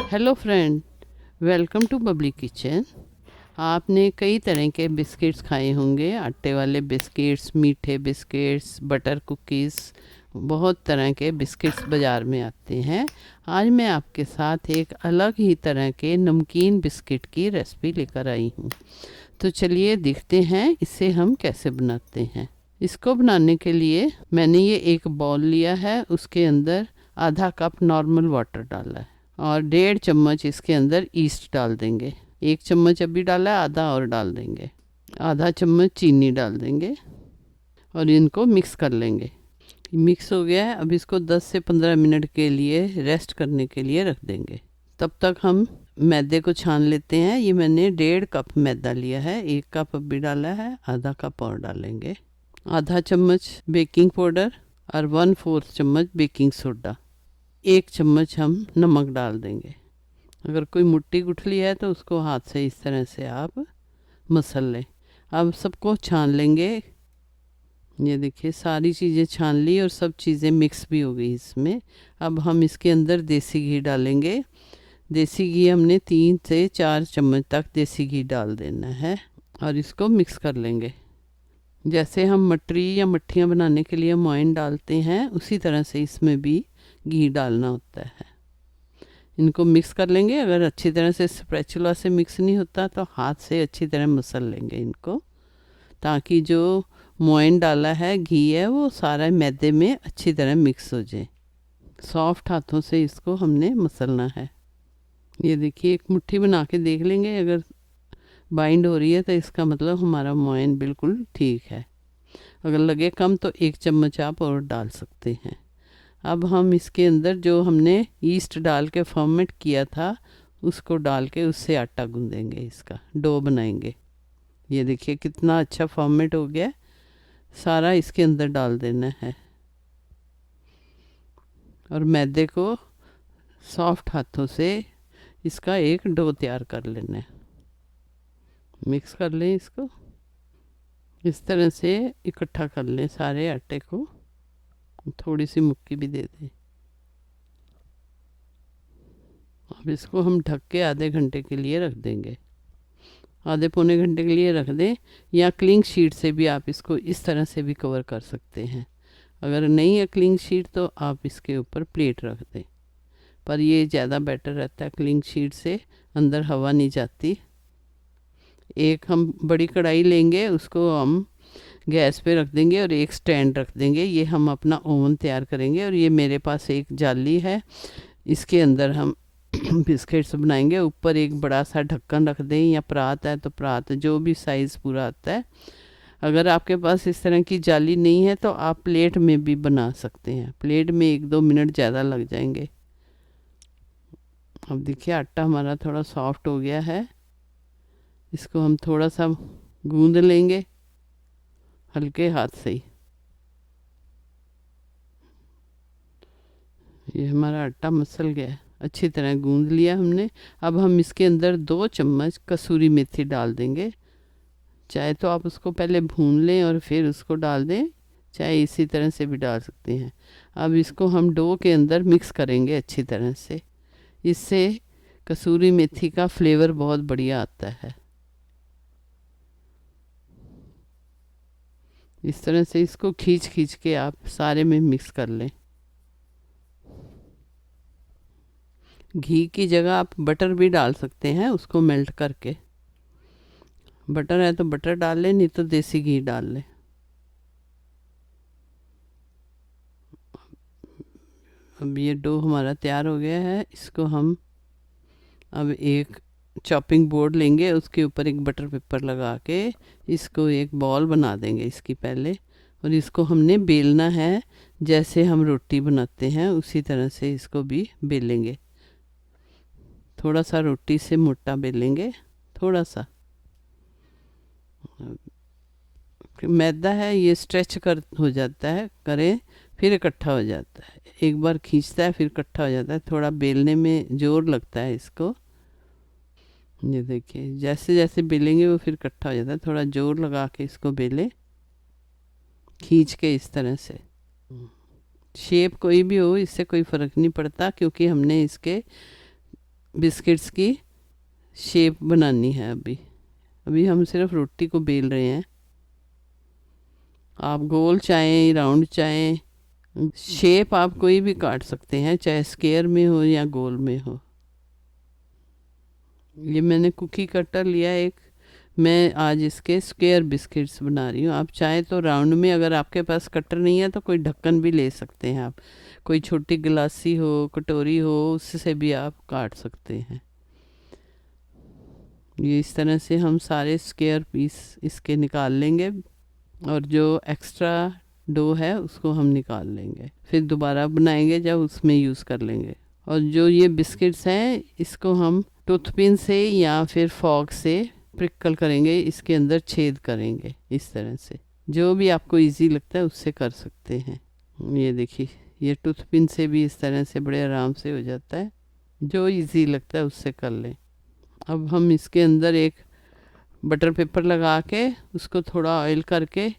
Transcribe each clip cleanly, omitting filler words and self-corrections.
Hello friend, welcome to Babli kitchen. आपने कई तरह के बिस्किट्स खाए होंगे, आटे वाले बिस्किट्स, मीठे बिस्किट्स, बटर कुकीज़। बहुत तरह के बिस्किट्स बाज़ार में आते हैं। आज मैं आपके साथ एक अलग ही तरह के नमकीन बिस्किट की रेसिपी लेकर आई हूँ। तो चलिए देखते हैं इसे हम कैसे बनाते हैं। इसको बनाने के लिए मैंने ये एक बाउल लिया है, उसके अंदर आधा कप नॉर्मल वाटर डाला है और 1.5 चम्मच इसके अंदर ईस्ट डाल देंगे। 1 चम्मच अभी डाला है, आधा और डाल देंगे। आधा चम्मच चीनी डाल देंगे और इनको मिक्स कर लेंगे। मिक्स हो गया है, अब इसको 10 से 15 मिनट के लिए रेस्ट करने के लिए रख देंगे। तब तक हम मैदे को छान लेते हैं। ये मैंने 1.5 कप मैदा लिया है, 1 कप अभी डाला है, आधा कप और डालेंगे। आधा चम्मच बेकिंग पाउडर और 1/4 चम्मच बेकिंग सोडा। 1 चम्मच हम नमक डाल देंगे। अगर कोई मुट्ठी गुठली है तो उसको हाथ से इस तरह से आप मसल लें। अब सबको छान लेंगे। ये देखिए सारी चीज़ें छान ली और सब चीज़ें मिक्स भी हो गई इसमें। अब हम इसके अंदर देसी घी डालेंगे। देसी घी हमने 3 से 4 चम्मच तक देसी घी डाल देना है और इसको मिक्स कर लेंगे। जैसे हम मटरी या मट्ठियाँ बनाने के लिए मोइन डालते हैं, उसी तरह से इसमें भी घी डालना होता है। इनको मिक्स कर लेंगे। अगर अच्छी तरह से स्पैचुला से मिक्स नहीं होता तो हाथ से अच्छी तरह मसल लेंगे इनको, ताकि जो मोइन डाला है घी है वो सारा मैदे में अच्छी तरह मिक्स हो जाए। सॉफ्ट हाथों से इसको हमने मसलना है। ये देखिए एक मुट्ठी बना के देख लेंगे, अगर बाइंड हो रही है तो इसका मतलब हमारा मोइन बिल्कुल ठीक है। अगर लगे कम तो 1 चम्मच आप और डाल सकते हैं। अब हम इसके अंदर जो हमने ईस्ट डाल के फर्मेंट किया था उसको डाल के उससे आटा गूंदेंगे, इसका डो बनाएंगे। ये देखिए कितना अच्छा फर्मेंट हो गया। सारा इसके अंदर डाल देना है और मैदे को सॉफ्ट हाथों से इसका एक डो तैयार कर लेना है। मिक्स कर लें इसको, इस तरह से इकट्ठा कर लें सारे आटे को। थोड़ी सी मुक्की भी दे दें। अब इसको हम ढक के आधे घंटे के लिए रख देंगे। आधे पौने घंटे के लिए रख दें, या क्लिंग शीट से भी आप इसको इस तरह से भी कवर कर सकते हैं। अगर नहीं है क्लिंग शीट तो आप इसके ऊपर प्लेट रख दें, पर ये ज़्यादा बेटर रहता है। क्लिंग शीट से अंदर हवा नहीं जाती। एक हम बड़ी कढ़ाई लेंगे, उसको हम गैस पे रख देंगे और एक स्टैंड रख देंगे। ये हम अपना ओवन तैयार करेंगे और ये मेरे पास एक जाली है, इसके अंदर हम बिस्किट्स बनाएंगे। ऊपर एक बड़ा सा ढक्कन रख दें, या परात है तो परात, जो भी साइज़ पूरा आता है। अगर आपके पास इस तरह की जाली नहीं है तो आप प्लेट में भी बना सकते हैं। प्लेट में 1-2 मिनट ज़्यादा लग जाएंगे। अब देखिए आटा हमारा थोड़ा सॉफ्ट हो गया है। इसको हम थोड़ा सा गूंद लेंगे हल्के हाथ से ही। ये हमारा आटा मसल गया है, अच्छी तरह गूंद लिया हमने। अब हम इसके अंदर 2 चम्मच कसूरी मेथी डाल देंगे। चाहे तो आप उसको पहले भून लें और फिर उसको डाल दें, चाहे इसी तरह से भी डाल सकते हैं। अब इसको हम डो के अंदर मिक्स करेंगे अच्छी तरह से। इससे कसूरी मेथी का फ्लेवर बहुत बढ़िया आता है। इस तरह से इसको खींच खींच के आप सारे में मिक्स कर लें। घी की जगह आप बटर भी डाल सकते हैं, उसको मेल्ट करके। बटर है तो बटर डाल लें, नहीं तो देसी घी डाल लें। अब ये डो हमारा तैयार हो गया है। इसको हम अब एक चॉपिंग बोर्ड लेंगे, उसके ऊपर एक बटर पेपर लगा के इसको एक बॉल बना देंगे इसकी पहले। और इसको हमने बेलना है, जैसे हम रोटी बनाते हैं उसी तरह से इसको भी बेलेंगे। थोड़ा सा रोटी से मोटा बेलेंगे, थोड़ा सा। मैदा है ये स्ट्रेच कर हो जाता है, करें फिर इकट्ठा हो जाता है। एक बार खींचता है फिर इकट्ठा हो जाता है, थोड़ा बेलने में जोर लगता है इसको। ये देखिए जैसे जैसे बेलेंगे वो फिर इकट्ठा हो जाता है। थोड़ा जोर लगा के इसको बेले, खींच के इस तरह से। शेप कोई भी हो, इससे कोई फ़र्क नहीं पड़ता, क्योंकि हमने इसके बिस्किट्स की शेप बनानी है। अभी अभी हम सिर्फ रोटी को बेल रहे हैं। आप गोल चाहें, राउंड चाहें, शेप आप कोई भी काट सकते हैं, चाहे स्क्वायर में हो या गोल में हो। ये मैंने कुकी कटर लिया एक। मैं आज इसके स्क्वायर बिस्किट्स बना रही हूँ। आप चाहें तो राउंड में, अगर आपके पास कटर नहीं है तो कोई ढक्कन भी ले सकते हैं आप। कोई छोटी गिलासी हो, कटोरी हो, उससे भी आप काट सकते हैं। ये इस तरह से हम सारे स्क्वायर पीस इसके निकाल लेंगे और जो एक्स्ट्रा डो है उसको हम निकाल लेंगे, फिर दोबारा बनाएंगे जब उसमें यूज़ कर लेंगे। और जो ये बिस्किट्स हैं इसको हम टूथपिन से या फिर फॉक से प्रिकल करेंगे, इसके अंदर छेद करेंगे इस तरह से। जो भी आपको इजी लगता है उससे कर सकते हैं। ये देखिए, ये टूथपिन से भी इस तरह से बड़े आराम से हो जाता है। जो इजी लगता है उससे कर लें। अब हम इसके अंदर एक बटर पेपर लगा के उसको थोड़ा ऑयल करके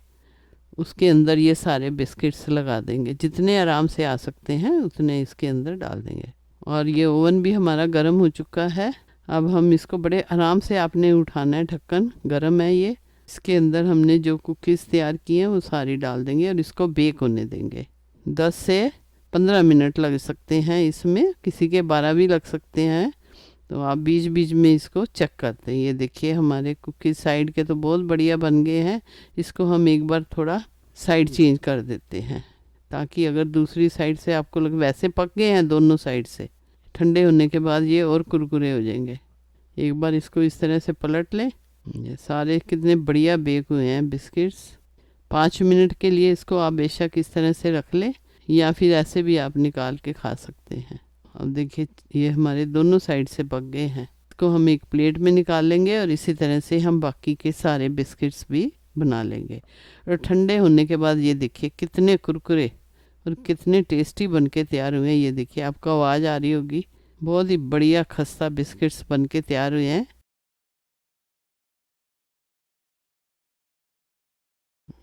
उसके अंदर ये सारे बिस्किट्स लगा देंगे। जितने आराम से आ सकते हैं उतने इसके अंदर डाल देंगे। और ये ओवन भी हमारा गर्म हो चुका है। अब हम इसको बड़े आराम से आपने उठाना है, ढक्कन गर्म है ये। इसके अंदर हमने जो कुकीज़ तैयार की हैं वो सारी डाल देंगे और इसको बेक होने देंगे। 10 से 15 मिनट लग सकते हैं इसमें, किसी के 12 भी लग सकते हैं। तो आप बीच बीच में इसको चेक करते हैं। ये देखिए हमारे कुकीज़ साइड के तो बहुत बढ़िया बन गए हैं। इसको हम एक बार थोड़ा साइड चेंज कर देते हैं, ताकि अगर दूसरी साइड से आपको लगे, वैसे पक गए हैं दोनों साइड से, ठंडे होने के बाद ये और कुरकुरे हो जाएंगे। एक बार इसको इस तरह से पलट लें। ये सारे कितने बढ़िया बेक हुए हैं बिस्किट्स। 5 मिनट के लिए इसको आप बेशक इस तरह से रख लें या फिर ऐसे भी आप निकाल के खा सकते हैं। अब देखिए ये हमारे दोनों साइड से पक गए हैं। इसको हम एक प्लेट में निकाल लेंगे और इसी तरह से हम बाकी के सारे बिस्किट्स भी बना लेंगे। और ठंडे होने के बाद ये देखिए कितने कुरकुरे और कितने टेस्टी बन के तैयार हुए हैं। ये देखिए आपको आवाज़ आ रही होगी। बहुत ही बढ़िया खस्ता बिस्किट्स बन के तैयार हुए हैं।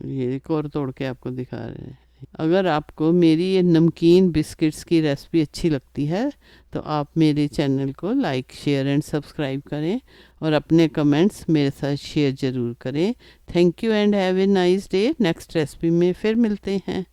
ये एक और तोड़ के आपको दिखा रहे हैं। अगर आपको मेरी ये नमकीन बिस्किट्स की रेसिपी अच्छी लगती है तो आप मेरे चैनल को लाइक, शेयर एंड सब्सक्राइब करें और अपने कमेंट्स मेरे साथ शेयर ज़रूर करें। Thank you and have a nice day. Next recipe में फिर मिलते हैं।